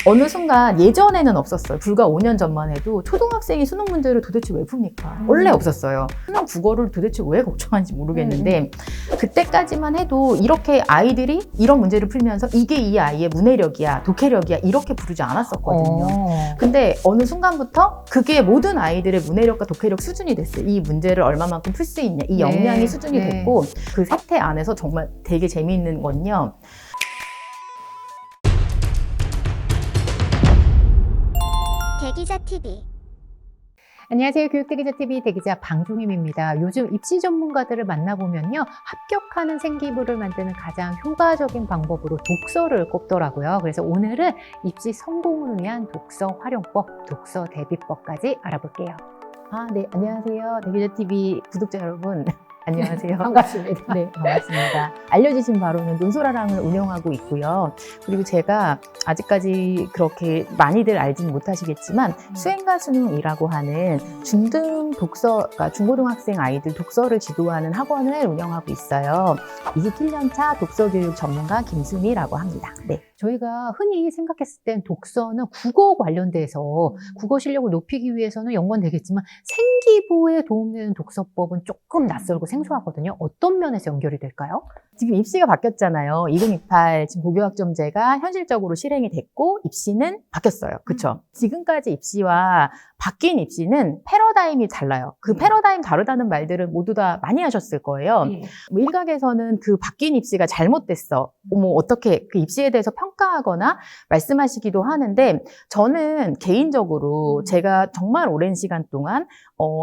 어느 순간 예전에는 없었어요. 불과 5년 전만 해도 초등학생이 수능 문제를 도대체 왜 풉니까? 원래 없었어요. 수능 국어를 도대체 왜 걱정하는지 모르겠는데 그때까지만 해도 이렇게 아이들이 이런 문제를 풀면서 이게 이 아이의 문해력이야, 독해력이야 이렇게 부르지 않았었거든요. 근데 어느 순간부터 그게 모든 아이들의 문해력과 독해력 수준이 됐어요. 이 문제를 얼마만큼 풀 수 있냐, 이 역량이 수준이 됐고 그 세태 안에서 정말 되게 재미있는 건요. 대기자 TV. 안녕하세요. 교육대기자TV 대기자 방종임입니다. 요즘 입시 전문가들을 만나보면요. 합격하는 생기부를 만드는 가장 효과적인 방법으로 독서를 꼽더라고요. 그래서 오늘은 입시 성공을 위한 독서 활용법, 독서 대비법까지 알아볼게요. 네, 안녕하세요. 대기자TV 구독자 여러분. 안녕하세요. 반갑습니다. 네, 반갑습니다. 알려주신 바로는 논소라랑을 운영하고 있고요. 그리고 제가 아직까지 그렇게 많이들 알지는 못하시겠지만 수행과 수능이라고 하는 중등 독서, 그러니까 중고등학생 아이들 독서를 지도하는 학원을 운영하고 있어요. 27년차 독서교육 전문가 김수미라고 합니다. 네. 저희가 흔히 생각했을 땐 독서는 국어 관련돼서 국어 실력을 높이기 위해서는 연관되겠지만 생기부에 도움되는 독서법은 조금 낯설고 생소하거든요. 어떤 면에서 연결이 될까요? 지금 입시가 바뀌었잖아요. 2028 지금 고교학점제가 현실적으로 실행이 됐고 입시는 바뀌었어요. 그렇죠? 지금까지 입시와 바뀐 입시는 패러다임이 달라요. 그 패러다임 다르다는 말들은 모두 다 많이 하셨을 거예요. 뭐 일각에서는 그 바뀐 입시가 잘못됐어. 뭐 어떻게 그 입시에 대해서 평가하거나 말씀하시기도 하는데 저는 개인적으로 제가 정말 오랜 시간 동안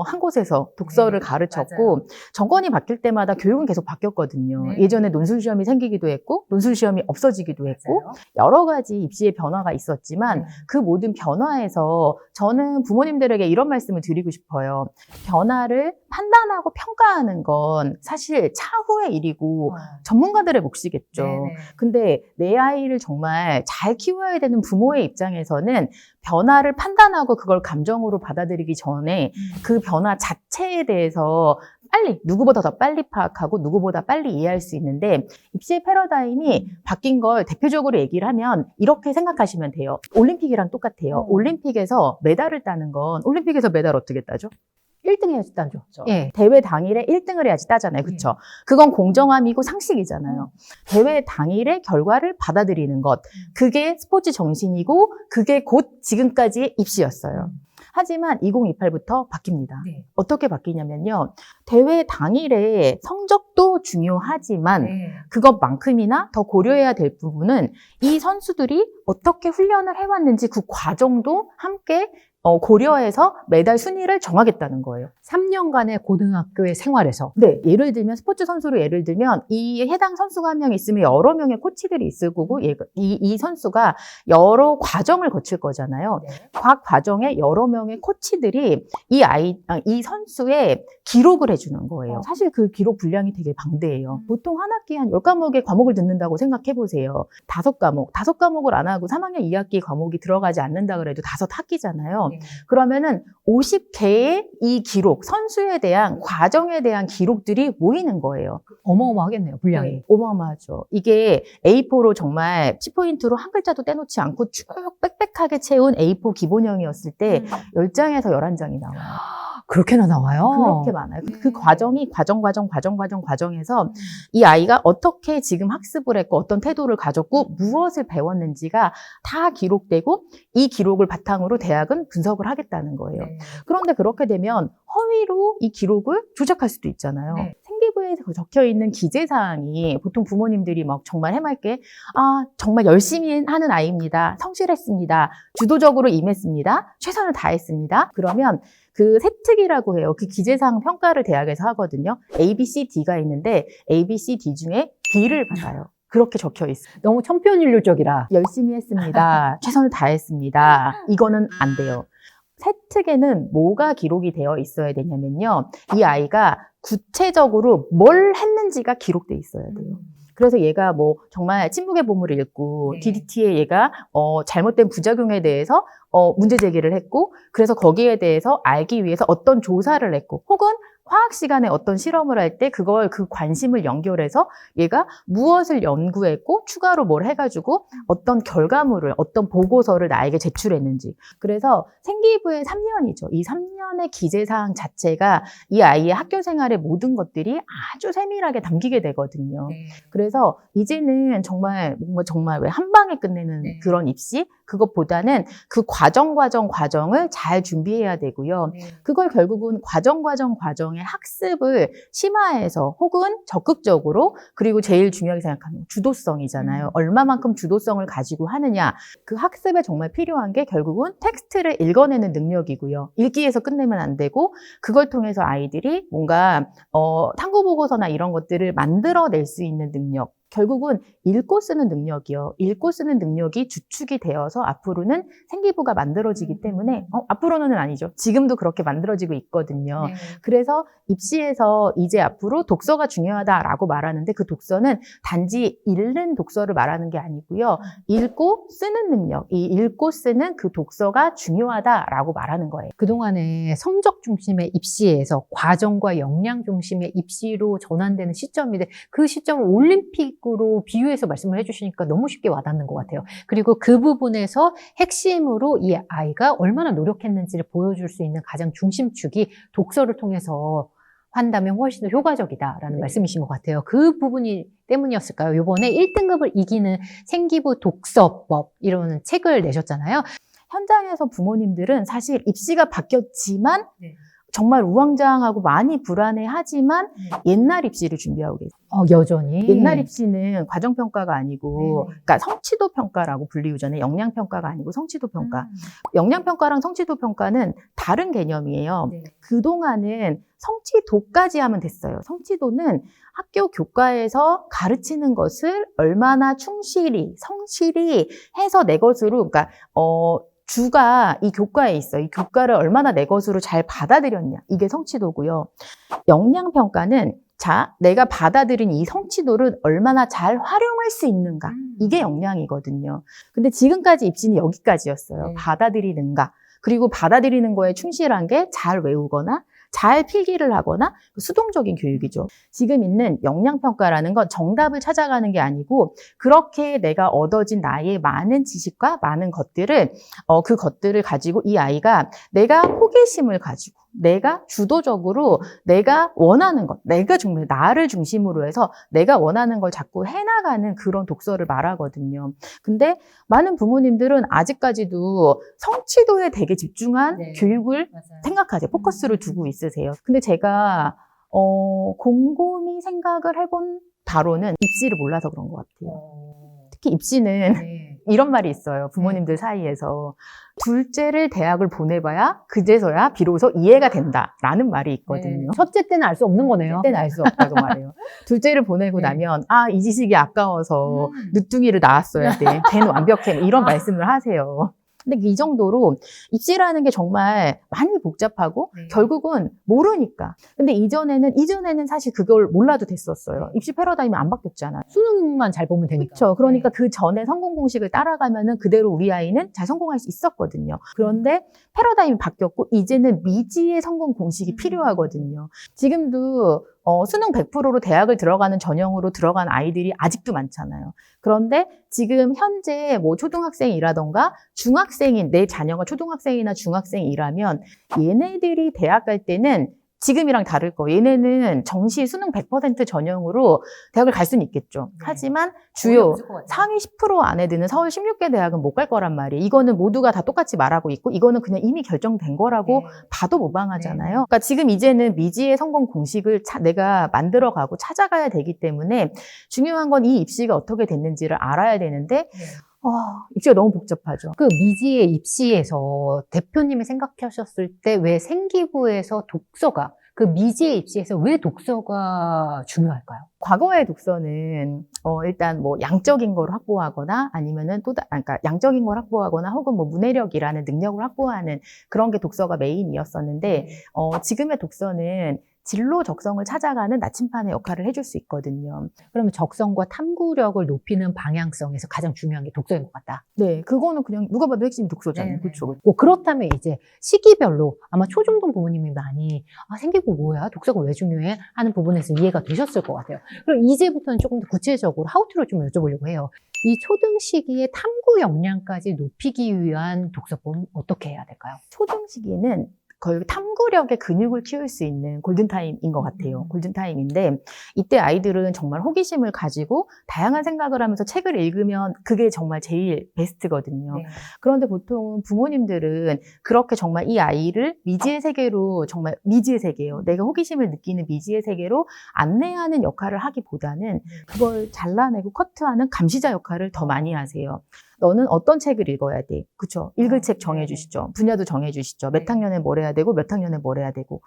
한 곳에서 독서를 가르쳤고 맞아요. 정권이 바뀔 때마다 교육은 계속 바뀌었거든요. 예전에 논술시험이 생기기도 했고 논술시험이 없어지기도 했고 여러 가지 입시의 변화가 있었지만 그 모든 변화에서 저는 부모님들에게 이런 말씀을 드리고 싶어요. 변화를 판단하고 평가하는 건 사실 차후의 일이고 전문가들의 몫이겠죠. 근데 내 아이를 정말 잘 키워야 되는 부모의 입장에서는 변화를 판단하고 그걸 감정으로 받아들이기 전에 그 변화 자체에 대해서 빨리 누구보다 더 빨리 파악하고 누구보다 빨리 이해할 수 있는데 입시의 패러다임이 바뀐 걸 대표적으로 얘기를 하면 이렇게 생각하시면 돼요. 올림픽이랑 똑같아요. 올림픽에서 메달을 따는 건 올림픽에서 메달 어떻게 따죠? 1등 해야지 따죠. 예, 대회 당일에 1등을 해야지 따잖아요. 그렇죠? 그건 공정함이고 상식이잖아요. 대회 당일의 결과를 받아들이는 것. 그게 스포츠 정신이고 그게 곧 지금까지의 입시였어요. 하지만 2028부터 바뀝니다. 어떻게 바뀌냐면요. 대회 당일에 성적도 중요하지만 그것만큼이나 더 고려해야 될 부분은 이 선수들이 어떻게 훈련을 해왔는지 그 과정도 함께 고려해서 메달 순위를 정하겠다는 거예요. 3년간의 고등학교의 생활에서. 네, 예를 들면 스포츠 선수로 예를 들면 이 해당 선수가 한 명 있으면 여러 명의 코치들이 있을 거고 이 선수가 여러 과정을 거칠 거잖아요. 각 과정에 여러 명의 코치들이 이 선수의 기록을 해주는 거예요. 사실 그 기록 분량이 되게 방대해요. 보통 한 학기에 한 10과목의 과목을 듣는다고 생각해 보세요. 5과목을 안 하고 3학년 2학기 과목이 들어가지 않는다 그래도 5학기잖아요. 그러면은 50개의 이 기록, 선수에 대한 과정에 대한 기록들이 모이는 거예요. 어마어마하겠네요, 분량이. 어마어마하죠. 이게 A4로 정말 C포인트로 한 글자도 떼놓지 않고 쭉 빽빽하게 채운 A4 기본형이었을 때 10장에서 11장이 나와요. 그렇게나 나와요? 그렇게 많아요. 그 과정이 과정에서 이 아이가 어떻게 지금 학습을 했고 어떤 태도를 가졌고 무엇을 배웠는지가 다 기록되고 이 기록을 바탕으로 대학은 분석을 하겠다는 거예요. 그런데 그렇게 되면 허위로 이 기록을 조작할 수도 있잖아요. 생기부에 적혀 있는 기재사항이 보통 부모님들이 막 정말 해맑게 정말 열심히 하는 아이입니다. 성실했습니다. 주도적으로 임했습니다. 최선을 다했습니다. 그러면 그 세특이라고 해요. 그 기재사항 평가를 대학에서 하거든요. A, B, C, D가 있는데 A, B, C, D 중에 B를 받아요. 그렇게 적혀 있어요. 너무 천편일률적이라. 열심히 했습니다. 최선을 다했습니다. 이거는 안 돼요. 세특에는 뭐가 기록이 되어 있어야 되냐면요. 이 아이가 구체적으로 뭘 했는지가 기록돼 있어야 돼요. 그래서 얘가 뭐 정말 침묵의 보물을 읽고 DDT에 얘가 잘못된 부작용에 대해서 문제 제기를 했고 그래서 거기에 대해서 알기 위해서 어떤 조사를 했고 혹은 화학 시간에 어떤 실험을 할 때 그걸 그 관심을 연결해서 얘가 무엇을 연구했고 추가로 뭘 해가지고 어떤 결과물을 어떤 보고서를 나에게 제출했는지. 그래서 생기부의 3년이죠. 이 3년의 기재사항 자체가 이 아이의 학교 생활의 모든 것들이 아주 세밀하게 담기게 되거든요. 네. 그래서 이제는 정말 뭔가 정말 왜 한 방에 끝내는 네. 그런 입시 그것보다는 그 과정을 잘 준비해야 되고요. 네. 그걸 결국은 과정의 학습을 심화해서 혹은 적극적으로 그리고 제일 중요하게 생각하는 주도성이잖아요. 얼마만큼 주도성을 가지고 하느냐. 그 학습에 정말 필요한 게 결국은 텍스트를 읽어내는 능력이고요. 읽기에서 끝내면 안 되고 그걸 통해서 아이들이 뭔가 탐구보고서나 이런 것들을 만들어낼 수 있는 능력. 결국은 읽고 쓰는 능력이요. 읽고 쓰는 능력이 주축이 되어서 앞으로는 생기부가 만들어지기 때문에 앞으로는 아니죠. 지금도 그렇게 만들어지고 있거든요. 네. 그래서 입시에서 이제 앞으로 독서가 중요하다라고 말하는데 그 독서는 단지 읽는 독서를 말하는 게 아니고요. 읽고 쓰는 능력, 이 읽고 쓰는 그 독서가 중요하다라고 말하는 거예요. 그동안에 성적 중심의 입시에서 과정과 역량 중심의 입시로 전환되는 시점인데 그 시점을 올림픽으로 비유해서 말씀을 해주시니까 너무 쉽게 와닿는 것 같아요. 그리고 그 부분에서 핵심으로 이 아이가 얼마나 노력했는지를 보여줄 수 있는 가장 중심축이 독서를 통해서 한다면 훨씬 더 효과적이다라는 말씀이신 것 같아요. 그 부분이 때문이었을까요? 이번에 1등급을 이기는 생기부 독서법 이런 책을 내셨잖아요. 현장에서 부모님들은 사실 입시가 바뀌었지만 네. 정말 우왕좌왕하고 많이 불안해하지만 옛날 입시를 준비하고 계세요. 여전히. 옛날 입시는 과정평가가 아니고 네. 그러니까 성취도 평가라고 불리우잖아요. 역량평가가 아니고 성취도 평가. 역량평가랑 성취도 평가는 다른 개념이에요. 네. 그동안은 성취도까지 하면 됐어요. 성취도는 학교 교과에서 가르치는 것을 얼마나 성실히 해서 내 것으로, 그러니까, 주가 이 교과에 있어요. 이 교과를 얼마나 내 것으로 잘 받아들였냐. 이게 성취도고요. 역량평가는 자, 내가 받아들인 이 성취도를 얼마나 잘 활용할 수 있는가. 이게 역량이거든요. 근데 지금까지 입시는 여기까지였어요. 네. 받아들이는가. 그리고 받아들이는 거에 충실한 게 잘 외우거나 잘 필기를 하거나 수동적인 교육이죠. 지금 있는 역량평가라는 건 정답을 찾아가는 게 아니고 그렇게 내가 얻어진 나의 많은 지식과 많은 것들을 그것들을 가지고 이 아이가 내가 호기심을 가지고 내가 주도적으로 내가 원하는 것, 내가 정말 나를 중심으로 해서 내가 원하는 걸 자꾸 해나가는 그런 독서를 말하거든요. 근데 많은 부모님들은 아직까지도 성취도에 되게 집중한 네. 교육을 맞아요. 생각하세요. 포커스를 두고 있으세요. 근데 제가 곰곰이 생각을 해본 바로는 입시를 몰라서 그런 것 같아요. 특히 입시는 네. 이런 말이 있어요. 부모님들 사이에서. 둘째를 대학을 보내봐야 그제서야 비로소 이해가 된다라는 말이 있거든요. 첫째 때는 알 수 없는 거네요. 그때는 알 수 없다고 말해요. 둘째를 보내고 네. 나면 이 지식이 아까워서 늦둥이를 낳았어야 돼. 걔는 완벽해. 이런 말씀을 하세요. 근데 이 정도로 입시라는 게 정말 많이 복잡하고 네. 결국은 모르니까. 근데 이전에는 사실 그걸 몰라도 됐었어요. 입시 패러다임이 안 바뀌었잖아요. 수능만 잘 보면 되니까. 그렇죠. 그러니까 그 전에 성공 공식을 따라가면은 그대로 우리 아이는 잘 성공할 수 있었거든요. 그런데 패러다임이 바뀌었고 이제는 미지의 성공 공식이 필요하거든요. 지금도 수능 100%로 대학을 들어가는 전형으로 들어간 아이들이 아직도 많잖아요. 그런데 지금 현재 뭐 초등학생이라던가 중학생인 내 자녀가 초등학생이나 중학생이라면 얘네들이 대학 갈 때는 지금이랑 다를 거. 얘네는 정시 수능 100% 전형으로 대학을 갈 수는 있겠죠. 네. 하지만 주요 없을 것 같아요. 상위 10% 안에 드는 서울 16개 대학은 못 갈 거란 말이에요. 이거는 모두가 다 똑같이 말하고 있고 이거는 그냥 이미 결정된 거라고 봐도 무방하잖아요. 그러니까 지금 이제는 미지의 성공 공식을 내가 만들어가고 찾아가야 되기 때문에 중요한 건 이 입시가 어떻게 됐는지를 알아야 되는데 입시가 너무 복잡하죠. 그 미지의 입시에서 대표님이 생각하셨을 때 왜 생기부에서 독서가 그 미지의 입시에서 왜 독서가 중요할까요? 과거의 독서는 일단 뭐 양적인 걸 확보하거나 아니면은 그러니까 양적인 걸 확보하거나 혹은 뭐 문해력이라는 능력을 확보하는 그런 게 독서가 메인이었었는데 지금의 독서는 진로 적성을 찾아가는 나침반의 역할을 해줄 수 있거든요. 그러면 적성과 탐구력을 높이는 방향성에서 가장 중요한 게 독서인 것 같다. 네, 그거는 그냥 누가 봐도 핵심 독서잖아요. 네네. 그렇죠. 그렇다면 이제 시기별로 아마 초중등 부모님이 많이 생기고 뭐야? 독서가 왜 중요해? 하는 부분에서 이해가 되셨을 것 같아요. 그럼 이제부터는 조금 더 구체적으로 하우투를 좀 여쭤보려고 해요. 이 초등 시기에 탐구 역량까지 높이기 위한 독서법은 어떻게 해야 될까요? 초등 시기는 거의 탐구력의 근육을 키울 수 있는 골든타임인 것 같아요. 골든타임인데 이때 아이들은 정말 호기심을 가지고 다양한 생각을 하면서 책을 읽으면 그게 정말 제일 베스트거든요. 네. 그런데 보통 부모님들은 그렇게 정말 이 아이를 미지의 세계로, 정말 미지의 세계예요. 내가 호기심을 느끼는 미지의 세계로 안내하는 역할을 하기보다는 그걸 잘라내고 커트하는 감시자 역할을 더 많이 하세요. 너는 어떤 책을 읽어야 돼? 그쵸? 읽을 책 정해주시죠. 분야도 정해주시죠. 몇 학년에 뭘 해야 되고, 몇 학년에 뭘 해야 되고.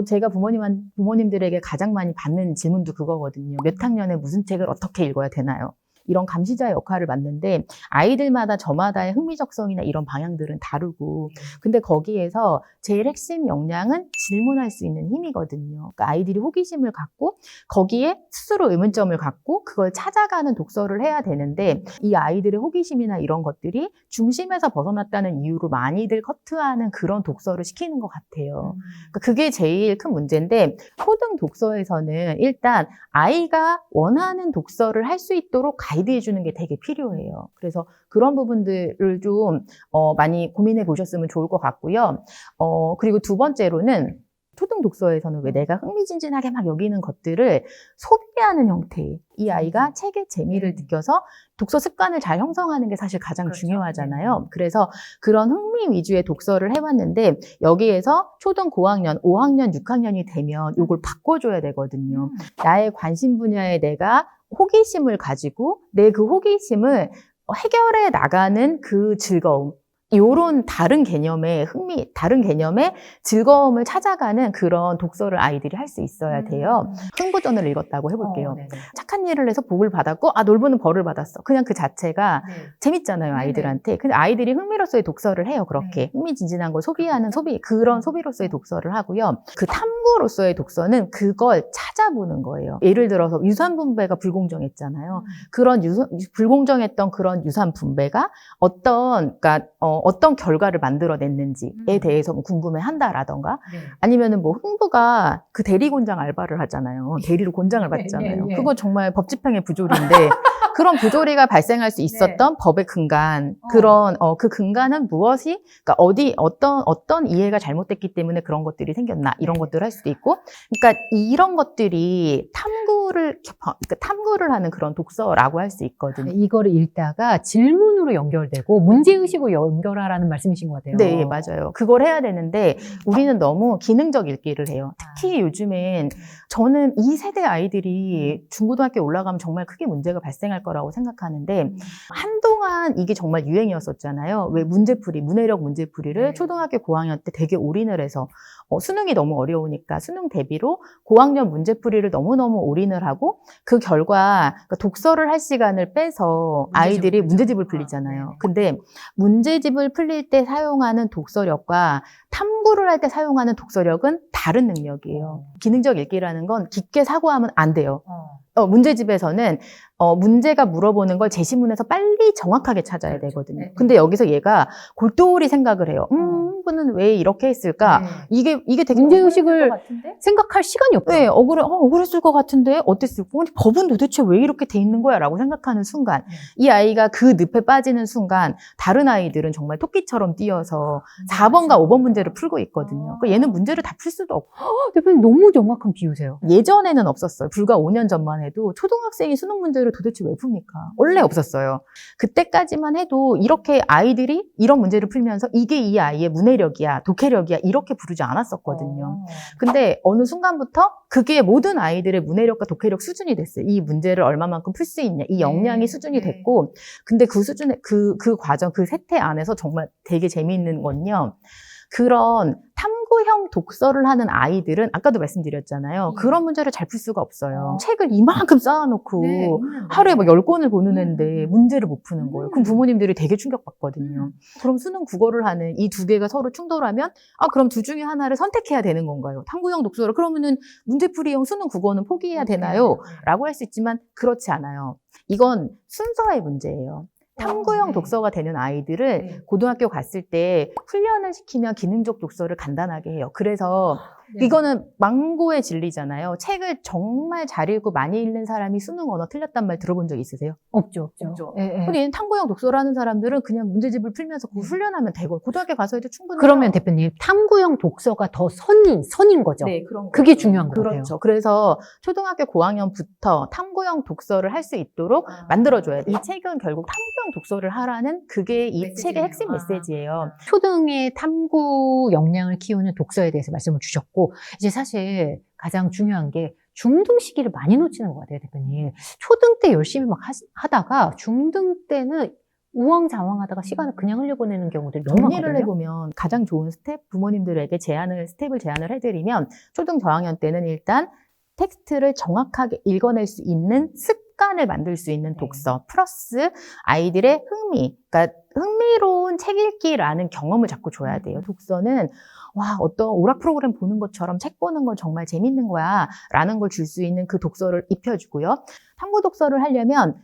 제가 부모님들에게 가장 많이 받는 질문도 그거거든요. 몇 학년에 무슨 책을 어떻게 읽어야 되나요? 이런 감시자의 역할을 맡는데 아이들마다 저마다의 흥미적성이나 이런 방향들은 다르고 근데 거기에서 제일 핵심 역량은 질문할 수 있는 힘이거든요. 그러니까 아이들이 호기심을 갖고 거기에 스스로 의문점을 갖고 그걸 찾아가는 독서를 해야 되는데 이 아이들의 호기심이나 이런 것들이 중심에서 벗어났다는 이유로 많이들 커트하는 그런 독서를 시키는 것 같아요. 그러니까 그게 제일 큰 문제인데 초등 독서에서는 일단 아이가 원하는 독서를 할 수 있도록 가이드해 주는 게 되게 필요해요. 그래서 그런 부분들을 좀 많이 고민해 보셨으면 좋을 것 같고요. 그리고 두 번째로는 초등 독서에서는 왜 내가 흥미진진하게 막 여기는 것들을 소비하는 형태, 이 아이가 책의 재미를 느껴서 독서 습관을 잘 형성하는 게 사실 가장 중요하잖아요. 그래서 그런 흥미 위주의 독서를 해왔는데 여기에서 초등 고학년, 5학년, 6학년이 되면 이걸 바꿔줘야 되거든요. 나의 관심 분야에 내가 호기심을 가지고 내 그 호기심을 해결해 나가는 그 즐거움, 요런 다른 개념의 다른 개념의 즐거움을 찾아가는 그런 독서를 아이들이 할 수 있어야 돼요. 흥부전을 읽었다고 해볼게요. 착한 일을 해서 복을 받았고, 놀부는 벌을 받았어. 그냥 그 자체가 재밌잖아요, 아이들한테. 근데 아이들이 흥미로서의 독서를 해요, 그렇게. 흥미진진한 걸 소비하는 그런 소비로서의 독서를 하고요. 그 탐구로서의 독서는 그걸 찾아보는 거예요. 예를 들어서 유산 분배가 불공정했잖아요. 그런 불공정했던 그런 유산 분배가 어떤 결과를 만들어냈는지에 대해서 궁금해한다라던가 아니면은 뭐 흥부가 그 대리곤장 알바를 하잖아요. 대리로 곤장을 받잖아요. 그거 정말 법집행의 부조리인데 그런 부조리가 발생할 수 있었던 법의 근간, 그 근간은 무엇이, 그러니까 어떤 이해가 잘못됐기 때문에 그런 것들이 생겼나, 이런 것들을 할 수도 있고, 그러니까 이런 것들이 탐구를 하는 그런 독서라고 할 수 있거든요. 이거를 읽다가 질문으로 연결되고 문제의식으로 연결하라는 말씀이신 것 같아요. 네, 맞아요. 그걸 해야 되는데 우리는 너무 기능적 읽기를 해요. 특히 요즘엔 저는 이 세대 아이들이 중고등학교 올라가면 정말 크게 문제가 발생할 거라고 생각하는데 한동안 이게 정말 유행이었었잖아요. 왜 문해력 문제풀이를 초등학교 고학년 때 되게 올인을 해서 수능이 너무 어려우니까 수능 대비로 고학년 문제풀이를 너무너무 올인을 하고 그 결과 그러니까 독서를 할 시간을 빼서 아이들이 문제집을 풀리잖아요. 근데 문제집을 풀릴 때 사용하는 독서력과 탐구를 할 때 사용하는 독서력은 다른 능력이에요. 기능적 읽기라는 건 깊게 사고하면 안 돼요. 문제집에서는 문제가 물어보는 걸 제시문에서 빨리 정확하게 찾아야 되거든요. 근데 여기서 얘가 골똘히 생각을 해요. 그는 왜 이렇게 했을까? 이게 되게 문제의식을 생각할 시간이 없어요. 네, 억울했을 것 같은데 어땠을까? 근데 법은 도대체 왜 이렇게 돼 있는 거야? 라고 생각하는 순간 이 아이가 그 늪에 빠지는 순간 다른 아이들은 정말 토끼처럼 뛰어서 4번과 5번 문제를 풀고 있거든요. 그러니까 얘는 문제를 다 풀 수도 없고. 대표님 너무 정확한 비유세요. 예전에는 없었어요. 불과 5년 전만 해도 초등학생이 수능 문제를 도대체 왜 풉니까? 원래 없었어요. 그때까지만 해도 이렇게 아이들이 이런 문제를 풀면서 이게 이 아이의 문해력이야, 독해력이야 이렇게 부르지 않았었거든요. 근데 어느 순간부터 그게 모든 아이들의 문해력과 독해력 수준이 됐어요. 이 문제를 얼마만큼 풀 수 있냐, 이 역량이 수준이 됐고, 근데 그 수준의 그 과정, 그 세태 안에서 정말 되게 재미있는 건요. 그런 탐구형 독서를 하는 아이들은 아까도 말씀드렸잖아요. 그런 문제를 잘 풀 수가 없어요. 책을 이만큼 쌓아놓고 하루에 뭐 10권을 보는 애인데 문제를 못 푸는 거예요. 그럼 부모님들이 되게 충격받거든요. 그럼 수능 국어를 하는 이 두 개가 서로 충돌하면 그럼 둘 중에 하나를 선택해야 되는 건가요? 탐구형 독서를 그러면은 문제풀이형 수능 국어는 포기해야 되나요? 라고 할 수 있지만 그렇지 않아요. 이건 순서의 문제예요. 탐구형 독서가 되는 아이들을 고등학교 갔을 때 훈련을 시키면 기능적 독서를 간단하게 해요. 그래서 이거는 망고의 진리잖아요. 책을 정말 잘 읽고 많이 읽는 사람이 수능 언어 틀렸단 말 들어본 적 있으세요? 없죠. 근데 얘는 탐구형 독서를 하는 사람들은 그냥 문제집을 풀면서 그거 훈련하면 되고 고등학교 가서 해도 충분해요. 그러면 대표님, 탐구형 독서가 더 선인 거죠? 네, 그런 그게 중요한 것 같아요. 그렇죠. 그래서 초등학교 고학년부터 탐구형 독서를 할 수 있도록 만들어줘야 돼요. 이 책은 결국 탐구형 독서를 하라는 그게 이 책의 핵심 메시지예요. 초등의 탐구 역량을 키우는 독서에 대해서 말씀을 주셨고, 이제 사실 가장 중요한 게 중등 시기를 많이 놓치는 것 같아요, 대표님. 초등 때 열심히 막 하다가 중등 때는 우왕좌왕하다가 시간을 그냥 흘려보내는 경우들이 너무 정리를 많거든요. 해보면 가장 좋은 스텝, 부모님들에게 스텝을 제안을 해드리면 초등 저학년 때는 일단 텍스트를 정확하게 읽어낼 수 있는 습관을 만들 수 있는 독서 플러스 아이들의 그러니까 흥미로운 책 읽기라는 경험을 자꾸 줘야 돼요. 독서는 어떤 오락 프로그램 보는 것처럼 책 보는 건 정말 재밌는 거야 라는 걸 줄 수 있는 그 독서를 입혀주고요. 탐구 독서를 하려면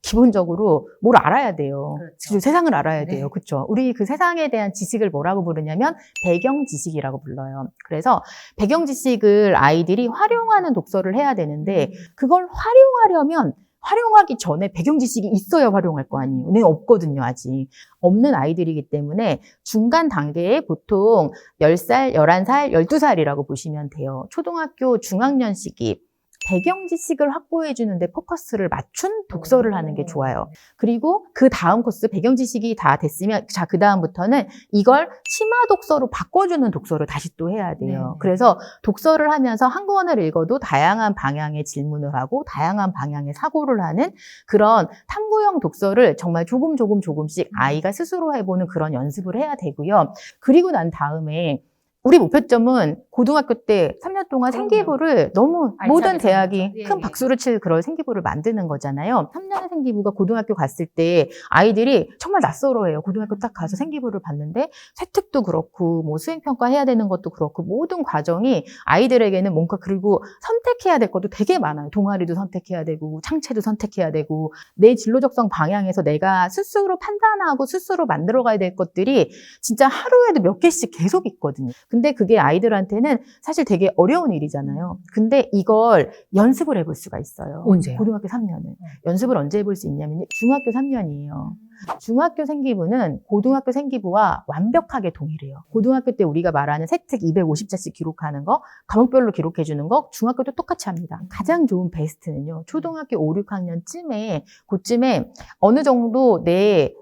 기본적으로 뭘 알아야 돼요. 그렇죠. 세상을 알아야 돼요. 그렇죠. 우리 그 세상에 대한 지식을 뭐라고 부르냐면 배경 지식이라고 불러요. 그래서 배경 지식을 아이들이 활용하는 독서를 해야 되는데 그걸 활용하려면 활용하기 전에 배경 지식이 있어야 활용할 거 아니에요. 근데 없거든요, 아직. 없는 아이들이기 때문에 중간 단계에 보통 10살, 11살, 12살이라고 보시면 돼요. 초등학교 중학년 시기. 배경 지식을 확보해 주는데 포커스를 맞춘 독서를 하는 게 좋아요. 그리고 그 다음 코스 배경 지식이 다 됐으면 그 다음부터는 이걸 심화 독서로 바꿔주는 독서를 다시 또 해야 돼요. 그래서 독서를 하면서 한 권을 읽어도 다양한 방향의 질문을 하고 다양한 방향의 사고를 하는 그런 탐구형 독서를 정말 조금씩 아이가 스스로 해보는 그런 연습을 해야 되고요. 그리고 난 다음에 우리 목표점은 고등학교 때 3년 동안 생기부를 너무 모든 대학이 큰 박수를 칠 그런 생기부를 만드는 거잖아요. 3년의 생기부가 고등학교 갔을 때 아이들이 정말 낯설어해요. 고등학교 딱 가서 생기부를 봤는데 세특도 그렇고 뭐 수행평가 해야 되는 것도 그렇고 모든 과정이 아이들에게는 뭔가 그리고 선택해야 될 것도 되게 많아요. 동아리도 선택해야 되고 창체도 선택해야 되고 내 진로적성 방향에서 내가 스스로 판단하고 스스로 만들어가야 될 것들이 진짜 하루에도 몇 개씩 계속 있거든요. 근데 그게 아이들한테는 사실 되게 어려운 일이잖아요. 근데 이걸 연습을 해볼 수가 있어요. 언제요? 고등학교 3년을. 연습을 언제 해볼 수 있냐면 중학교 3년이에요. 중학교 생기부는 고등학교 생기부와 완벽하게 동일해요. 고등학교 때 우리가 말하는 세특 250자씩 기록하는 거, 과목별로 기록해주는 거 중학교도 똑같이 합니다. 가장 좋은 베스트는요. 초등학교 5, 6학년쯤에 그쯤에 어느 정도 내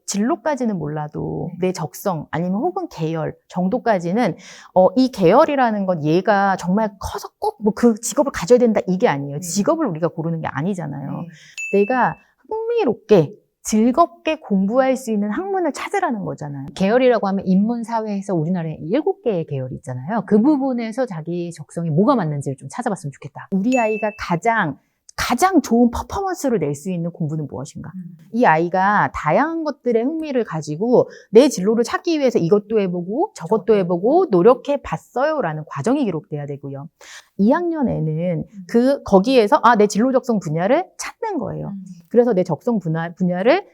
진로까지는 몰라도 내 적성 아니면 혹은 계열 정도까지는 이 계열이라는 건 얘가 정말 커서 꼭 그 직업을 가져야 된다 이게 아니에요. 직업을 우리가 고르는 게 아니잖아요. 내가 흥미롭게 즐겁게 공부할 수 있는 학문을 찾으라는 거잖아요. 계열이라고 하면 인문사회에서 우리나라에 7개의 계열이 있잖아요. 그 부분에서 자기 적성이 뭐가 맞는지를 좀 찾아봤으면 좋겠다. 우리 아이가 가장 좋은 퍼포먼스를 낼 수 있는 공부는 무엇인가? 이 아이가 다양한 것들에 흥미를 가지고 내 진로를 찾기 위해서 이것도 해보고 저것도 해보고 노력해 봤어요라는 과정이 기록돼야 되고요. 2학년에는 거기에서 내 진로 적성 분야를 찾는 거예요. 그래서 내 적성 분야를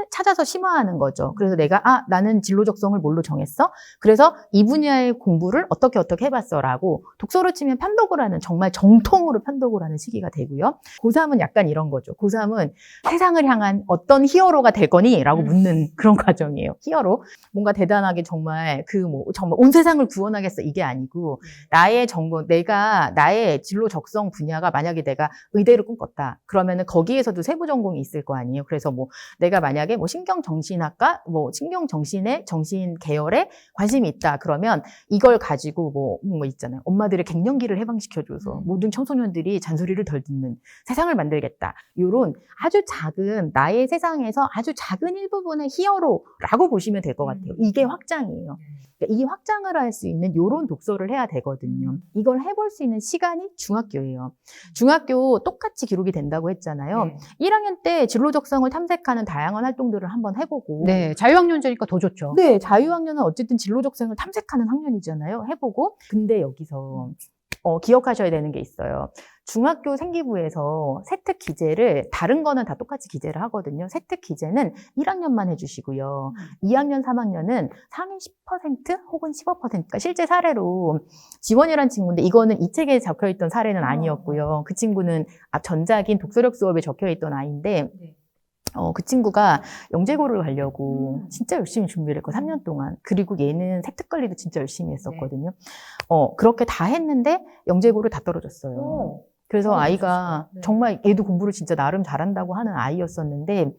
찾아서 심화하는 거죠. 그래서 내가 나는 진로 적성을 뭘로 정했어? 그래서 이 분야의 공부를 어떻게 해봤어 라고 독서로 치면 편독을 하는 정말 정통으로 편독을 하는 시기가 되고요. 고3은 약간 이런 거죠. 고3은 세상을 향한 어떤 히어로가 될 거니? 라고 묻는 그런 과정이에요. 히어로. 뭔가 대단하게 정말 정말 온 세상을 구원하겠어 이게 아니고 나의 나의 진로 적성 분야가 만약에 내가 의대를 꿈꿨다. 그러면은 거기에서도 세부 전공이 있을 거 아니에요. 그래서 내가 만약에 신경정신학과, 신경정신의 정신 계열에 관심이 있다. 그러면 이걸 가지고 있잖아요. 엄마들의 갱년기를 해방시켜줘서 모든 청소년들이 잔소리를 덜 듣는 세상을 만들겠다. 이런 아주 작은 나의 세상에서 아주 작은 일부분의 히어로라고 보시면 될 것 같아요. 이게 확장이에요. 이 확장을 할 수 있는 이런 독서를 해야 되거든요. 이걸 해볼 수 있는 시간이 중학교예요. 중학교 똑같이 기록이 된다고 했잖아요. 네. 1학년 때 진로적성을 탐색하는 다양한 활동들을 한번 해보고 네, 자유학년제니까 더 좋죠. 네, 자유학년은 어쨌든 진로적성을 탐색하는 학년이잖아요. 해보고. 근데 여기서 기억하셔야 되는 게 있어요. 중학교 생기부에서 세특 기재를 다른 거는 다 똑같이 기재를 하거든요. 세특 기재는 1학년만 해주시고요. 2학년, 3학년은 상위 10% 혹은 15%, 그러니까 실제 사례로 지원이란 친구인데 이거는 이 책에 적혀있던 사례는 아니었고요. 그 친구는 전작인 독서력 수업에 적혀있던 아이인데 그 친구가 영재고를 가려고 진짜 열심히 준비를 했고 3년 동안. 그리고 얘는 세특 관리도 진짜 열심히 했었거든요. 그렇게 다 했는데 영재고를 다 떨어졌어요. 그래서 아이가 네. 정말 얘도 공부를 진짜 나름 잘한다고 하는 아이였었는데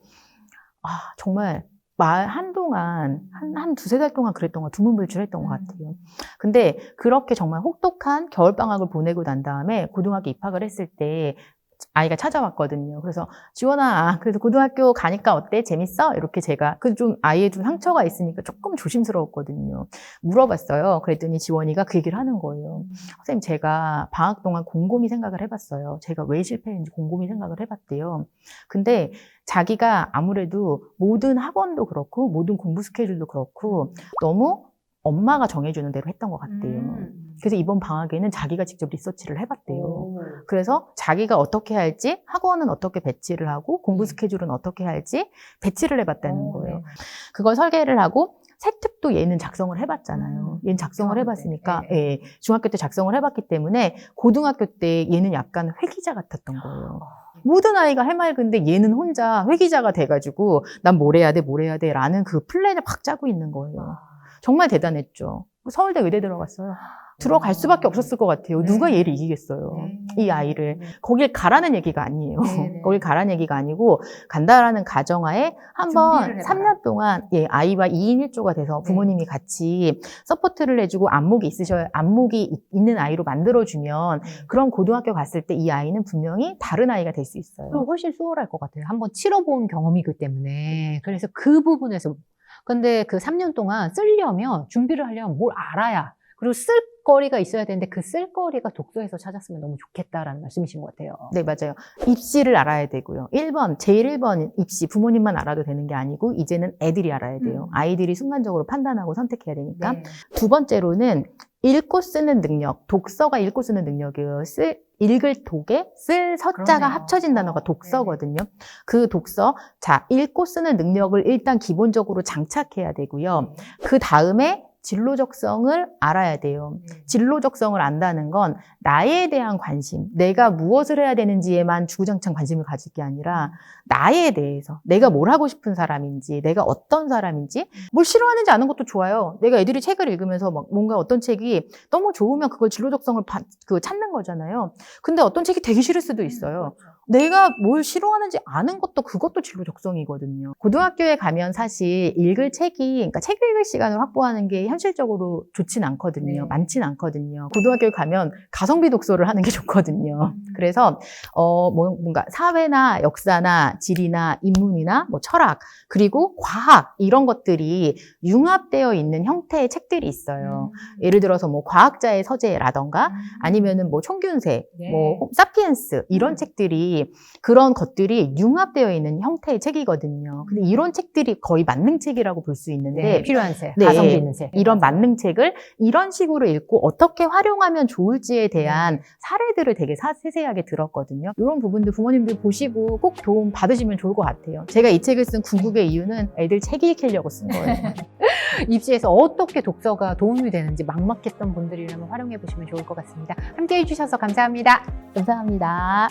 정말 한동안 한 두세 달 동안 그랬던 거 두문불출했던 것 같아요. 근데 그렇게 정말 혹독한 겨울방학을 보내고 난 다음에 고등학교 입학을 했을 때 아이가 찾아왔거든요. 그래서 지원아, 그래도 고등학교 가니까 어때? 재밌어? 이렇게 제가 좀 아이에 좀 상처가 있으니까 조금 조심스러웠거든요. 물어봤어요. 그랬더니 지원이가 그 얘기를 하는 거예요. 선생님, 제가 방학 동안 곰곰이 생각을 해봤어요. 제가 왜 실패했는지 곰곰이 생각을 해봤대요. 근데 자기가 아무래도 모든 학원도 그렇고 모든 공부 스케줄도 그렇고 너무 엄마가 정해주는 대로 했던 것 같대요. 그래서 이번 방학에는 자기가 직접 리서치를 해봤대요. 그래서 자기가 어떻게 할지, 학원은 어떻게 배치를 하고, 공부 스케줄은 어떻게 할지 배치를 해봤다는 거예요. 그걸 설계를 하고, 세특도 얘는 작성을 해봤잖아요. 얘는 작성을 해봤으니까, 예, 중학교 때 작성을 해봤기 때문에, 고등학교 때 얘는 약간 회기자 같았던 거예요. 모든 아이가 해맑은데 얘는 혼자 회기자가 돼가지고, 난 뭘 해야 돼, 뭘 해야 돼, 라는 그 플랜을 막 짜고 있는 거예요. 정말 대단했죠. 서울대 의대 들어갔어요. 들어갈 수밖에 없었을 것 같아요. 누가 얘를 이기겠어요. 이 아이를. 거길 가라는 얘기가 아니에요. 거길 가라는 얘기가 아니고 간다라는 가정하에 한번 3년 동안 아이와 2인 1조가 돼서 부모님이 같이 서포트를 해주고 안목이 있는 아이로 만들어주면 그럼 고등학교 갔을 때 이 아이는 분명히 다른 아이가 될 수 있어요. 그리고 훨씬 수월할 것 같아요. 한번 치러본 경험이기 때문에. 그래서 그 부분에서 근데 그 3년 동안 쓰려면 준비를 하려면 뭘 알아야 그리고 쓸 거리가 있어야 되는데 그 쓸거리가 독서에서 찾았으면 너무 좋겠다라는 말씀이신 것 같아요. 네, 맞아요. 입시를 알아야 되고요. 제일 1번 입시 부모님만 알아도 되는 게 아니고 이제는 애들이 알아야 돼요. 아이들이 순간적으로 판단하고 선택해야 되니까. 두 번째로는 읽고 쓰는 능력, 독서가 읽고 쓰는 능력이에요. 읽을 독에 쓸 서자가 합쳐진 단어가 독서거든요. 그 독서, 읽고 쓰는 능력을 일단 기본적으로 장착해야 되고요. 그 다음에 진로적성을 알아야 돼요. 진로적성을 안다는 건 나에 대한 관심, 내가 무엇을 해야 되는지에만 주구장창 관심을 가질 게 아니라 나에 대해서 내가 뭘 하고 싶은 사람인지, 내가 어떤 사람인지, 뭘 싫어하는지 아는 것도 좋아요. 내가 애들이 책을 읽으면서 뭔가 어떤 책이 너무 좋으면 그걸 진로적성을 찾는 거잖아요. 근데 어떤 책이 되게 싫을 수도 있어요. 내가 뭘 싫어하는지 아는 것도 그것도 진로적성이거든요. 고등학교에 가면 사실 그러니까 책 읽을 시간을 확보하는 게 현실적으로 좋진 않거든요. 많진 않거든요. 고등학교에 가면 가성비 독서를 하는 게 좋거든요. 그래서 뭔가 사회나 역사나 지리나 인문이나 철학 그리고 과학 이런 것들이 융합되어 있는 형태의 책들이 있어요. 예를 들어서 과학자의 서재라던가 아니면은 총균세, 사피엔스 이런 책들이 그런 것들이 융합되어 있는 형태의 책이거든요. 근데 이런 책들이 거의 만능책이라고 볼 수 있는데 필요한 책, 가성비 있는 책. 이런 만능책을 이런 식으로 읽고 어떻게 활용하면 좋을지에 대한 사례들을 되게 세세하게 들었거든요. 이런 부분들 부모님들 보시고 꼭 도움 받으시면 좋을 것 같아요. 제가 이 책을 쓴 궁극의 이유는 애들 책 읽히려고 쓴 거예요. 입시에서 어떻게 독서가 도움이 되는지 막막했던 분들이라면 활용해 보시면 좋을 것 같습니다. 함께 해주셔서 감사합니다. 감사합니다.